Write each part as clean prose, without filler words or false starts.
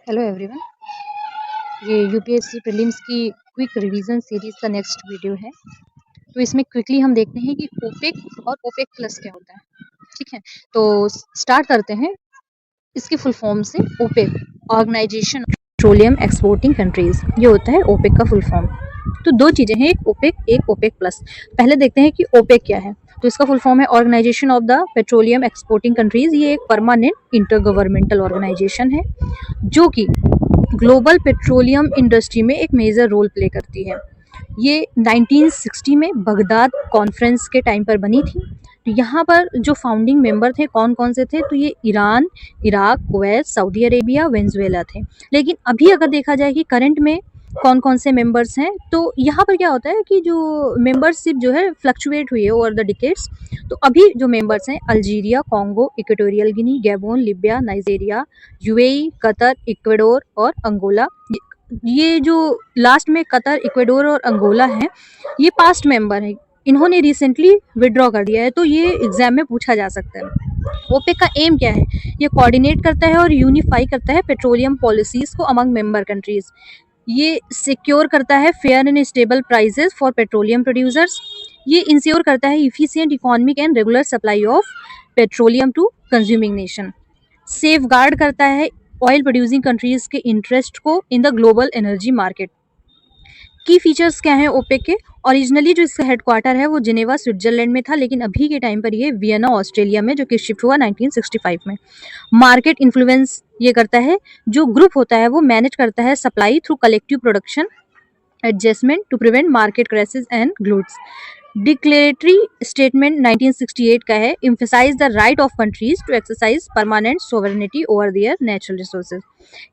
Hello everyone. ये UPSC prelims की quick revision series का नेक्स्ट वीडियो है। तो इसमें क्विकली हम देखते हैं कि ओपेक और ओपेक प्लस क्या होता है। ठीक है, तो स्टार्ट करते हैं इसकी फुल फॉर्म से। OPEC, organization of petroleum exporting countries, ये होता है ओपेक का फुल फॉर्म। तो दो चीजें हैं, एक ओपेक एक ओपेक प्लस। पहले देखते हैं कि ओपेक क्या है। तो इसका फुल फॉर्म है organization of the petroleum exporting countries. ये एक परमानेंट इंटर गवर्नमेंटल ऑर्गेनाइजेशन है जो कि ग्लोबल पेट्रोलियम इंडस्ट्री में एक मेजर रोल प्ले करती है। ये 1960 में बगदाद कॉन्फ्रेंस के टाइम पर बनी थी। तो यहाँ पर जो फाउंडिंग मेंबर थे कौन कौन से थे, तो ये Iran, Iraq, Kuwait, Saudi Arabia, Venezuela थे। लेकिन अभी अगर देखा जाए कि करंट में कौन कौन से मेंबर्स हैं, तो यहाँ पर क्या होता है कि जो मेंबरशिप जो है फ्लक्चुएट हुई है ओवर द डिकेड्स। तो अभी जो मेंबर्स हैं Algeria, Congo, Equatorial Guinea, Gabon, Libya, Nigeria, UAE, Qatar, Ecuador और अंगोला। ये जो लास्ट में कतर, इक्वाडोर और अंगोला हैं, ये पास्ट मेंबर हैं। इन्होंने रिसेंटली विड्रॉ कर दिया है, तो ये एग्जाम में पूछा जा सकता है। ओपेक का एम क्या है? ये कोऑर्डिनेट करता है और यूनिफाई करता है पेट्रोलियम पॉलिसीज को अमंग मेंबर कंट्रीज। ये सिक्योर करता है fair and stable prices for petroleum producers. ये इंश्योर करता है efficient economic and regular supply of petroleum to consuming nation. Safeguard करता है ऑयल प्रोड्यूसिंग कंट्रीज के इंटरेस्ट को in the global energy market. की फीचर्स क्या हैं ओपेक के? ओरिजिनली जो इसका हेडक्वार्टर है वो जिनेवा स्विट्जरलैंड में था, लेकिन अभी के टाइम पर ये वियना ऑस्ट्रेलिया में, जो कि शिफ्ट हुआ 1965 में। मार्केट इन्फ्लुएंस ये करता है, जो ग्रुप होता है वो मैनेज करता है supply through collective production adjustment to prevent market crisis and gluts. Declaratory statement 1968 का है, emphasize the right of countries to exercise permanent sovereignty over their natural resources।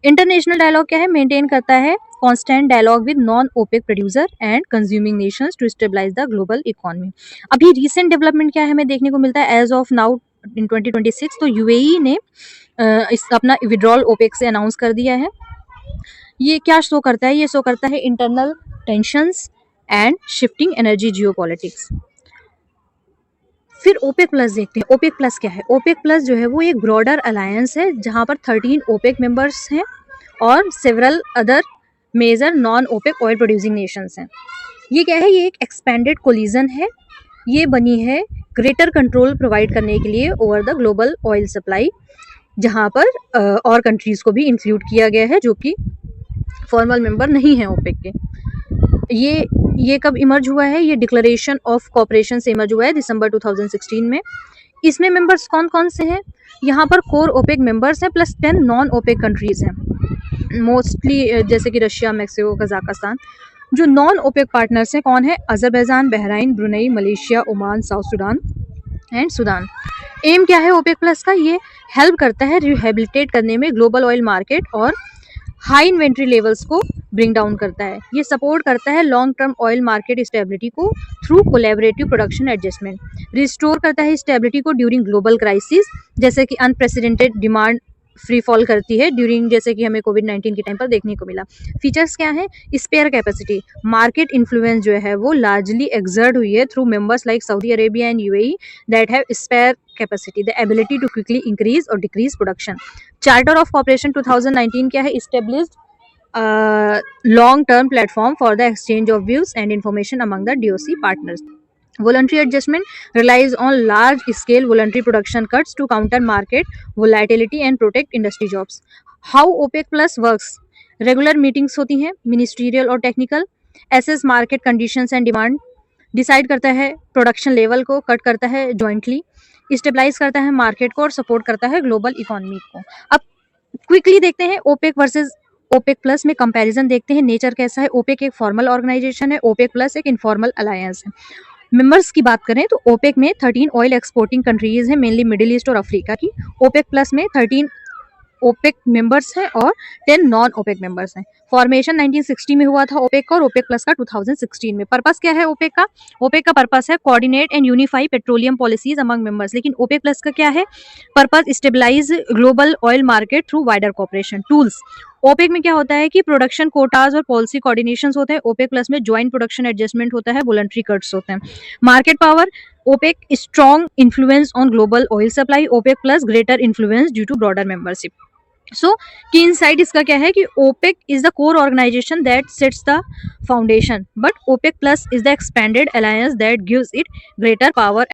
International dialogue क्या है? मेंटेन करता है constant dialogue with non OPEC producer and consuming nations to stabilize the global economy. अभी recent development क्या है हमें देखने को मिलता है एज ऑफ नाउ इन 2026, तो यूएई ने इस अपना विड्रॉल ओपेक से अनाउंस कर दिया है। ये क्या शो करता है? ये शो करता है internal tensions and shifting energy geopolitics. फिर ओपेक प्लस देखते हैं। ओपेक प्लस क्या है? ओपेक प्लस जो है वो एक ब्रॉडर अलायंस है जहां पर 13 ओपेक मेंबर्स हैं और several other major non OPEC oil producing nations हैं। ये क्या है? ये एक एक्सपेंडेड कोलिजन है। ये बनी है ग्रेटर कंट्रोल प्रोवाइड करने के लिए over the global oil supply, जहां पर और कंट्रीज को भी इंक्लूड किया गया है जो कि फॉर्मल मेंबर नहीं है ओपेक के। ये कब इमर्ज हुआ है? ये डिक्लेरेशन ऑफ कॉपरेशन से इमर्ज हुआ है दिसंबर 2016 में। इसमें मेंबर्स कौन कौन से हैं? यहाँ पर कोर ओपेक मेंबर्स हैं प्लस 10 नॉन ओपेक कंट्रीज हैं, मोस्टली जैसे कि रशिया, मैक्सिको, कजाकिस्तान। जो नॉन ओपेक पार्टनर्स हैं कौन है? Azerbaijan, Bahrain, Brunei, Malaysia, Oman, South Sudan and Sudan. Aim क्या है ओपेक प्लस का? ये हेल्प करता है रिहेबिलिटेट करने में ग्लोबल ऑयल मार्केट और हाई इन्वेंट्री लेवल्स को ब्रिंग डाउन करता है। ये सपोर्ट करता है long term oil market stability को through collaborative production adjustment. Restore करता है स्टेबिलिटी को ड्यूरिंग ग्लोबल क्राइसिस, जैसे कि अनप्रेसिडेंटेड डिमांड फ्री फॉल करती है ड्यूरिंग, जैसे कि हमें कोविड-19 के टाइम पर देखने को मिला। फीचर्स क्या है? स्पेयर कैपेसिटी, मार्केट इन्फ्लुएंस जो है वो लार्जली एक्सर्ट हुई है through members like Saudi Arabia and UAE that have spare capacity, the ability to quickly increase और decrease production. Charter of cooperation 2019 क्या है? Established long term platform for the exchange of views and information among the DOC partners. Voluntary adjustment relies on large scale voluntary production cuts to counter market volatility and protect industry jobs. How OPEC plus works? Regular meetings होती हैं ministerial और technical, assess market conditions and demand, decide करता है production level को, cut करता है jointly, stabilise करता है मार्केट को और सपोर्ट करता है ग्लोबल इकोनॉमी को। अब क्विकली देखते हैं ओपेक वर्सेस ओपेक प्लस में कंपैरिजन देखते हैं। नेचर कैसा है? ओपेक एक फॉर्मल ऑर्गेनाइजेशन है, ओपेक प्लस एक इनफॉर्मल अलायंस है। मेंबर्स की बात करें तो ओपेक में 13 ऑयल एक्सपोर्टिंग कंट्रीज हैं, मेनली मिडिल ईस्ट और अफ्रीका की। ओपेक प्लस में 13 ओपेक मेंबर्स हैं और 10 नॉन ओपेक मेंबर्स हैं। फॉर्मेशन 1960 में हुआ था ओपेक का और ओपेक प्लस का 2016 में। पर्पस क्या है ओपेक का? ओपेक का पर्पस है coordinate and unify petroleum policies among members. लेकिन ओपेक प्लस का क्या है purpose? Stabilise global oil market through wider cooperation tools. OPEC में क्या होता है कि प्रोडक्शन कोटाज और पॉलिसी कोऑर्डिनेशन होते हैं। ओपेक प्लस में ज्वाइंट प्रोडक्शन एडजस्टमेंट होता है, वॉलंटरी कट्स होते हैं। Market power, OPEC strong influence on global oil supply, OPEC plus greater influence due to broader membership. So key insight इसका क्या है कि OPEC is the core organisation that sets the foundation, but OPEC plus is the expanded alliance that gives it greater power